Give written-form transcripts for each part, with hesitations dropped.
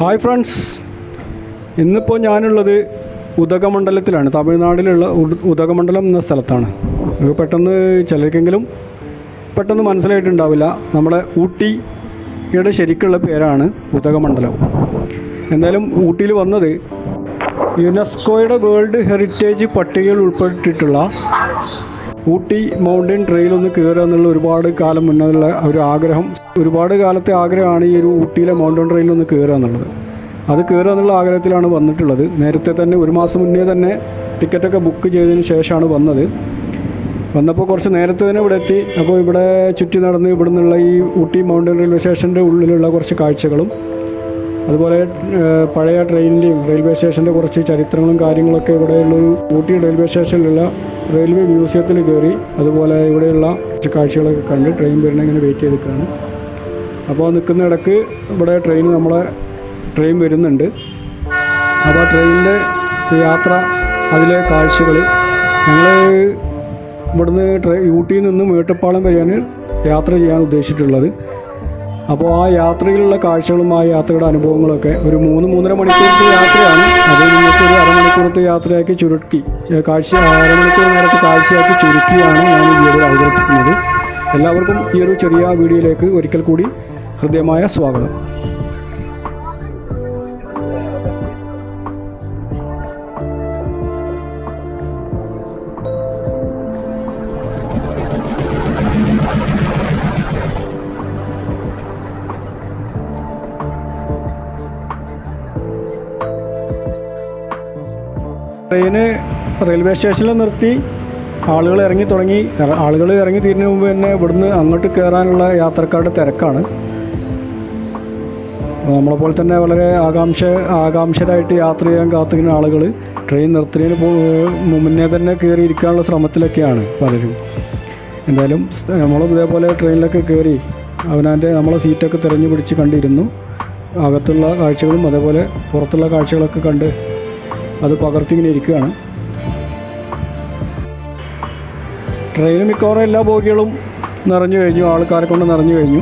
Hi friends, ഇന്നിപ്പോൾ ഞാനുള്ളത് ഉദകമണ്ഡലത്തിലാണ്. തമിഴ്നാട്ടിലുള്ള ഉദകമണ്ഡലം എന്ന സ്ഥലത്താണ്. പെട്ടെന്ന് ചിലർക്കെങ്കിലും പെട്ടെന്ന് മനസ്സിലായിട്ടുണ്ടാവില്ല. നമ്മുടെ ഊട്ടിയുടെ ശരിക്കുള്ള പേരാണ് ഉദകമണ്ഡലം. എന്തായാലും ഊട്ടിയിൽ വന്നത് യുനെസ്കോയുടെ വേൾഡ് ഹെറിറ്റേജ് പട്ടികയിൽ ഉൾപ്പെട്ടിട്ടുള്ള ഊട്ടി മൗണ്ടൻ ട്രെയിൽ ഒന്ന് കയറുക എന്നുള്ള ഒരുപാട് കാലം മുന്നുള്ള ഒരു ആഗ്രഹം, ഒരുപാട് കാലത്തെ ആഗ്രഹമാണ് ഈ ഒരു ഊട്ടിയിലെ മൗണ്ടൻ ട്രെയിൽ ഒന്ന് കയറുക എന്നുള്ളത്. അത് കയറുക എന്നുള്ള ആഗ്രഹത്തിലാണ് വന്നിട്ടുള്ളത്. നേരത്തെ തന്നെ ഒരു മാസം മുന്നേ തന്നെ ടിക്കറ്റൊക്കെ ബുക്ക് ചെയ്തതിന് ശേഷമാണ് വന്നപ്പോൾ കുറച്ച് നേരത്തെ തന്നെ ഇവിടെ എത്തി. അപ്പോൾ ഇവിടെ ചുറ്റി നടന്ന് ഇവിടെ നിന്നുള്ള ഈ ഊട്ടി മൗണ്ടൻ റെയിൽവേ സ്റ്റേഷൻ്റെ ഉള്ളിലുള്ള കുറച്ച് കാഴ്ചകളും അതുപോലെ പഴയ ട്രെയിനിൻ്റെയും റെയിൽവേ സ്റ്റേഷൻ്റെ കുറച്ച് ചരിത്രങ്ങളും കാര്യങ്ങളൊക്കെ ഇവിടെയുള്ളൊരു ഊട്ടി റെയിൽവേ സ്റ്റേഷനിലുള്ള റെയിൽവേ മ്യൂസിയത്തിൽ കയറി അതുപോലെ ഇവിടെയുള്ള കുറച്ച് കാഴ്ചകളൊക്കെ കണ്ട് ട്രെയിൻ വരുന്ന ഇങ്ങനെ വെയിറ്റ് ചെയ്തിട്ടാണ്. അപ്പോൾ നിൽക്കുന്ന ഇടയ്ക്ക് ഇവിടെ ട്രെയിൻ വരുന്നുണ്ട്. അപ്പോൾ ട്രെയിനിൻ്റെ യാത്ര, അതിലെ കാഴ്ചകൾ, ഞങ്ങൾ ഇവിടുന്ന് ഊട്ടിയിൽ നിന്ന് മേട്ടുപ്പാളം വരെയാണ് യാത്ര ചെയ്യാൻ ഉദ്ദേശിച്ചിട്ടുള്ളത്. അപ്പോൾ ആ യാത്രയിലുള്ള കാഴ്ചകളും ആ യാത്രയുടെ അനുഭവങ്ങളൊക്കെ ഒരു 3-3.5 മണിക്കൂറത്തെ യാത്രയാണ്. അത് നിങ്ങൾക്കൊരു അരമണിക്കൂറത്തെ യാത്രയാക്കി ചുരുക്കി അരമണിക്കൂർ നേരത്തെ കാഴ്ചയാക്കി ചുരുക്കിയാണ് ഞാൻ ഈ വീഡിയോ അവതരിപ്പിക്കുന്നത്. എല്ലാവർക്കും ഈ ഒരു ചെറിയ വീഡിയോയിലേക്ക് ഒരിക്കൽ കൂടി ഹൃദ്യമായ സ്വാഗതം. ട്രെയിന് റെയിൽവേ സ്റ്റേഷനിൽ നിർത്തി ആളുകൾ ഇറങ്ങി തുടങ്ങി. ആളുകൾ ഇറങ്ങി തീരുന്നതിന് മുമ്പ് തന്നെ ഇവിടുന്ന് അങ്ങോട്ട് കയറാനുള്ള യാത്രക്കാരുടെ തിരക്കാണ്. നമ്മളെപ്പോലെ തന്നെ വളരെ ആകാംക്ഷരായിട്ട് യാത്ര ചെയ്യാൻ കാത്തിരിക്കുന്ന ആളുകൾ ട്രെയിൻ നിർത്തുന്നതിന് മുന്നേ തന്നെ കയറി ഇരിക്കാനുള്ള ശ്രമത്തിലൊക്കെയാണ് പലരും. എന്തായാലും നമ്മളും ഇതേപോലെ ട്രെയിനിലൊക്കെ കയറി നമ്മളെ സീറ്റൊക്കെ തിരഞ്ഞു പിടിച്ച് കണ്ടിരുന്നു. അകത്തുള്ള കാഴ്ചകളും അതേപോലെ പുറത്തുള്ള കാഴ്ചകളൊക്കെ കണ്ട് അത് പകർത്തിങ്ങനെ ഇരിക്കുകയാണ്. ട്രെയിൻ മിക്കവാറും എല്ലാ ബോഗികളും നിറഞ്ഞു കഴിഞ്ഞു, ആൾക്കാരെ കൊണ്ട് നിറഞ്ഞു കഴിഞ്ഞു.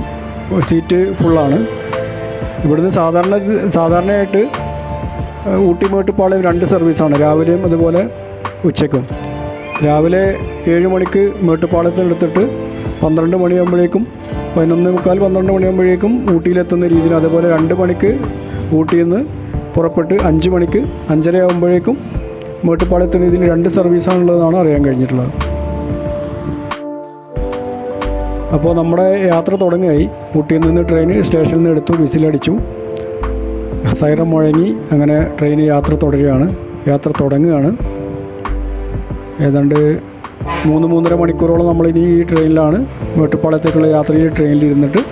സീറ്റ് ഫുള്ളാണ്. ഇവിടുന്ന് സാധാരണയായിട്ട് ഊട്ടി മേട്ടുപ്പാളയം 2 സർവീസാണ്, രാവിലെയും അതുപോലെ ഉച്ചയ്ക്കും. രാവിലെ 7 മണിക്ക് മേട്ടുപ്പാളയത്തിൽ എടുത്തിട്ട് 12 മണിയാകുമ്പോഴേക്കും 11:45-12 മണിയാകുമ്പോഴേക്കും ഊട്ടിയിലെത്തുന്ന രീതിയിൽ, അതുപോലെ 2 മണിക്ക് ഊട്ടിയിൽ നിന്ന് പുറപ്പെട്ട് 5 മണിക്ക് 5:30 ആകുമ്പോഴേക്കും മേട്ടുപ്പാളയത്തിന് ഇതിൽ 2 സർവീസാണുള്ളതെന്നാണ് അറിയാൻ കഴിഞ്ഞിട്ടുള്ളത്. അപ്പോൾ നമ്മുടെ യാത്ര തുടങ്ങുകയായി. ഊട്ടിയിൽ നിന്ന് ട്രെയിൻ സ്റ്റേഷനിൽ നിന്ന് എടുത്തു, വിസിലടിച്ചു, സൈറൻ മുഴങ്ങി. അങ്ങനെ ട്രെയിൻ യാത്ര തുടങ്ങുകയാണ്. ഏതാണ്ട് 3-3.5 മണിക്കൂറോളം നമ്മളിനി ഈ ട്രെയിനിലാണ്. മേട്ടുപ്പാളയത്തേക്കുള്ള യാത്രയിൽ ട്രെയിനിൽ ഇരുന്നിട്ട്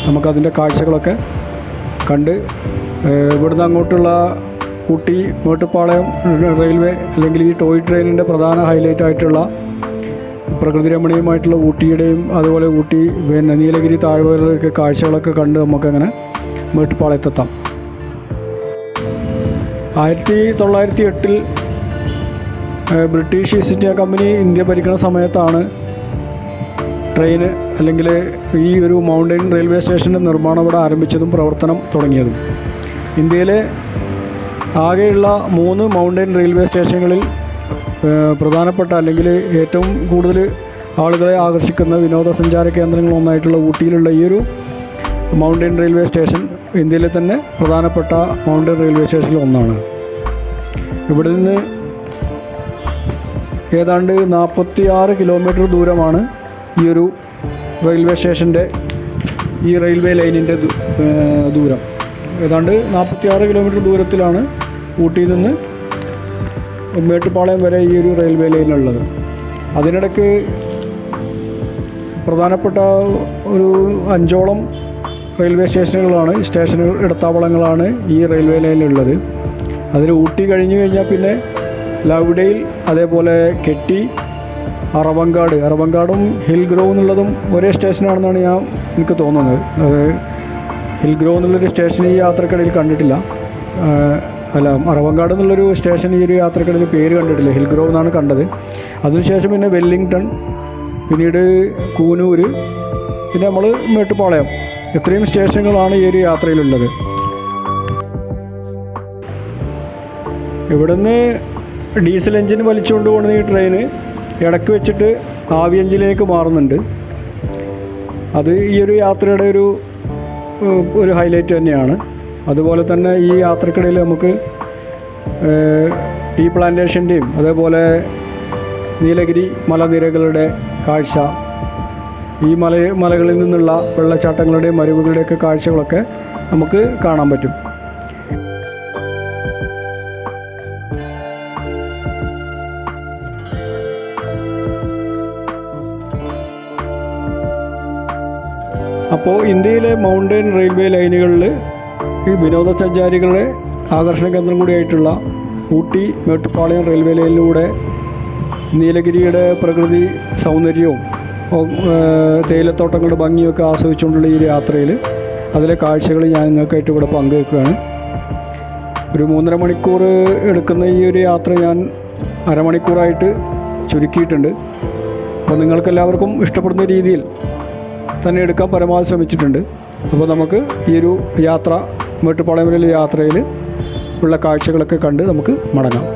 നമുക്കതിൻ്റെ കാഴ്ചകളൊക്കെ കണ്ട് ഇവിടുന്ന് അങ്ങോട്ടുള്ള ഊട്ടി മേട്ടുപ്പാളയം റെയിൽവേ അല്ലെങ്കിൽ ഈ ടോയ് ട്രെയിനിൻ്റെ പ്രധാന ഹൈലൈറ്റ് ആയിട്ടുള്ള പ്രകൃതി രമണീയമായിട്ടുള്ള ഊട്ടിയുടെയും അതുപോലെ ഊട്ടി നീലഗിരി താഴ്വരയിലൊക്കെ കാഴ്ചകളൊക്കെ കണ്ട് നമുക്കങ്ങനെ മേട്ടുപ്പാളയത്തെത്താം. 1908 British east India company India ഭരിക്കുന്ന സമയത്താണ് ട്രെയിന് അല്ലെങ്കിൽ ഈ ഒരു മൗണ്ടൻ റെയിൽവേ സ്റ്റേഷൻ്റെ നിർമ്മാണം ഇവിടെ ആരംഭിച്ചതും പ്രവർത്തനം തുടങ്ങിയതും. ഇന്ത്യയിലെ ആകെയുള്ള 3 മൗണ്ടൻ റെയിൽവേ സ്റ്റേഷനുകളിൽ പ്രധാനപ്പെട്ട അല്ലെങ്കിൽ ഏറ്റവും കൂടുതൽ ആളുകളെ ആകർഷിക്കുന്ന വിനോദസഞ്ചാര കേന്ദ്രങ്ങളൊന്നായിട്ടുള്ള ഊട്ടിയിലുള്ള ഈ ഒരു മൗണ്ടൻ റെയിൽവേ സ്റ്റേഷൻ ഇന്ത്യയിലെ തന്നെ പ്രധാനപ്പെട്ട മൗണ്ടൻ റെയിൽവേ സ്റ്റേഷനിൽ ഒന്നാണ്. ഇവിടെ നിന്ന് ഏതാണ്ട് 46 കിലോമീറ്റർ ദൂരമാണ് ഈ ഒരു റെയിൽവേ സ്റ്റേഷൻ്റെ ഈ റെയിൽവേ ലൈനിൻ്റെ ദൂരം. ഏതാണ്ട് 46 കിലോമീറ്റർ ദൂരത്തിലാണ് ഊട്ടിയിൽ നിന്ന് മേട്ടുപ്പാളയം വരെ ഈ ഒരു റെയിൽവേ ലൈനുള്ളത്. അതിനിടയ്ക്ക് പ്രധാനപ്പെട്ട ഒരു 5ഓളം റെയിൽവേ സ്റ്റേഷനുകൾ ഇടത്താവളങ്ങളാണ് ഈ റെയിൽവേ ലൈനിലുള്ളത്. അതിൽ ഊട്ടി കഴിഞ്ഞു കഴിഞ്ഞാൽ പിന്നെ ലൗഡെയിൽ, അതേപോലെ കെട്ടി, അറവങ്കാടും ഹിൽ ഗ്രോവ് എന്നുള്ളതും ഒരേ സ്റ്റേഷനാണെന്നാണ് എനിക്ക് തോന്നുന്നത്. അത് ഹിൽ ഗ്രോവ് എന്നുള്ളൊരു സ്റ്റേഷൻ ഈ യാത്രക്കിടയിൽ കണ്ടിട്ടില്ല. അറവങ്കാട് എന്നുള്ളൊരു സ്റ്റേഷൻ ഈ ഒരു യാത്രക്കിടയിൽ പേര് കണ്ടിട്ടില്ല. ഹിൽ ഗ്രോവ് എന്നാണ് കണ്ടത്. അതിനുശേഷം പിന്നെ വെല്ലിംഗ്ടൺ, പിന്നീട് കൂനൂർ, പിന്നെ നമ്മൾ മേട്ടുപ്പാളയം, ഇത്രയും സ്റ്റേഷനുകളാണ് ഈ ഒരു യാത്രയിലുള്ളത്. ഇവിടുന്ന് ഡീസൽ എഞ്ചിൻ വലിച്ചുകൊണ്ട് പോകുന്ന ഈ ട്രെയിന് ഇടയ്ക്ക് വെച്ചിട്ട് ആവി എഞ്ചിനിലേക്ക് മാറുന്നുണ്ട്. അത് ഈ ഒരു യാത്രയുടെ ഒരു ഹൈലൈറ്റ് തന്നെയാണ്. അതുപോലെ തന്നെ ഈ യാത്രക്കിടയിൽ നമുക്ക് ടീ പ്ലാന്റേഷൻ്റെയും അതേപോലെ നീലഗിരി മലനിരകളുടെ കാഴ്ച, ഈ മലകളിൽ നിന്നുള്ള വെള്ളച്ചാട്ടങ്ങളുടെയും മരുവുകളുടെയൊക്കെ കാഴ്ചകളൊക്കെ നമുക്ക് കാണാൻ പറ്റും. അപ്പോൾ ഇന്ത്യയിലെ മൗണ്ടൻ റെയിൽവേ ലൈനുകളിൽ ഈ വിനോദസഞ്ചാരികളുടെ ആകർഷണ കേന്ദ്രം കൂടിയായിട്ടുള്ള ഊട്ടി മേട്ടുപ്പാളയം റെയിൽവേ ലൈനിലൂടെ നീലഗിരിയുടെ പ്രകൃതി സൗന്ദര്യവും തേയിലത്തോട്ടങ്ങളുടെ ഭംഗിയൊക്കെ ആസ്വദിച്ചുകൊണ്ടുള്ള ഈ യാത്രയിൽ അതിലെ കാഴ്ചകൾ ഞാൻ നിങ്ങൾക്കായിട്ട് ഇവിടെ പങ്കുവെക്കുകയാണ്. ഒരു 3.5 മണിക്കൂർ എടുക്കുന്ന ഈ ഒരു യാത്ര ഞാൻ അരമണിക്കൂറായിട്ട് ചുരുക്കിയിട്ടുണ്ട്. അപ്പോൾ നിങ്ങൾക്കെല്ലാവർക്കും ഇഷ്ടപ്പെടുന്ന രീതിയിൽ തന്നെ എടുക്കാൻ പരമാവധി ശ്രമിച്ചിട്ടുണ്ട്. അപ്പോൾ നമുക്ക് ഈ ഒരു യാത്ര, മേട്ടുപ്പാളയം യാത്രയിൽ ഉള്ള കാഴ്ചകളൊക്കെ കണ്ട് നമുക്ക് മടങ്ങാം.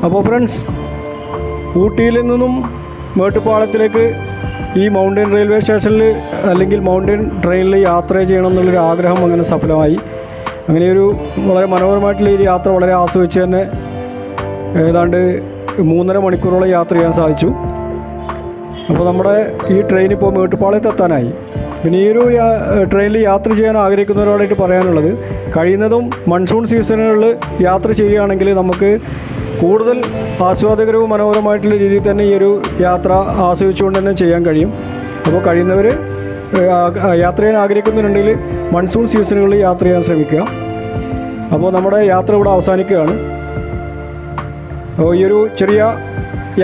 അപ്പോൾ ഫ്രണ്ട്സ്, ഊട്ടിയിൽ നിന്നും മേട്ടുപ്പാളയത്തിലേക്ക് ഈ മൗണ്ടൻ റെയിൽവേ സ്റ്റേഷനിൽ അല്ലെങ്കിൽ മൗണ്ടൻ ട്രെയിനിൽ യാത്ര ചെയ്യണം എന്നുള്ളൊരു ആഗ്രഹം അങ്ങനെ സഫലമായി. അങ്ങനെയൊരു വളരെ മനോഹരമായിട്ടുള്ള ഈ യാത്ര വളരെ ആസ്വദിച്ച് തന്നെ ഏതാണ്ട് 3.5 മണിക്കൂറോളം യാത്ര ചെയ്യാൻ സാധിച്ചു. അപ്പോൾ നമ്മുടെ ഈ ട്രെയിൻ ഇപ്പോൾ മേട്ടുപ്പാളയത്ത് എത്താനായി. പിന്നെ ഈ ഒരു ട്രെയിനിൽ യാത്ര ചെയ്യാൻ ആഗ്രഹിക്കുന്നവരോടായിട്ട് പറയാനുള്ളത്, കഴിയുന്നതും മൺസൂൺ സീസണുകളിൽ യാത്ര ചെയ്യുകയാണെങ്കിൽ നമുക്ക് കൂടുതൽ ആസ്വാദകരവും മനോഹരമായിട്ടുള്ള രീതിയിൽ തന്നെ ഈ ഒരു യാത്ര ആസ്വദിച്ചുകൊണ്ട് തന്നെ ചെയ്യാൻ കഴിയും. അപ്പോൾ കഴിയുന്നവർ യാത്ര ചെയ്യാൻ ആഗ്രഹിക്കുന്നുണ്ടെങ്കിൽ മൺസൂൺ സീസണുകളിൽ യാത്ര ചെയ്യാൻ ശ്രമിക്കുക. അപ്പോൾ നമ്മുടെ യാത്ര ഇവിടെ അവസാനിക്കുകയാണ്. അപ്പോൾ ഈ ഒരു ചെറിയ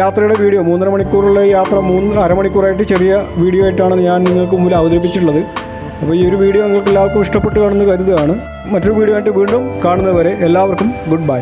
യാത്രയുടെ വീഡിയോ 3.5 മണിക്കൂറുള്ള യാത്ര അരമണിക്കൂറായിട്ട് ചെറിയ വീഡിയോ ആയിട്ടാണ് ഞാൻ നിങ്ങൾക്ക് മുമ്പിൽ അവതരിപ്പിച്ചിട്ടുള്ളത്. അപ്പോൾ ഈ ഒരു വീഡിയോ നിങ്ങൾക്ക് എല്ലാവർക്കും ഇഷ്ടപ്പെട്ട് കാണുമെന്ന് കരുതുകയാണ്. മറ്റൊരു വീഡിയോ ആയിട്ട് വീണ്ടും കാണുന്നതുവരെ എല്ലാവർക്കും ഗുഡ് ബൈ.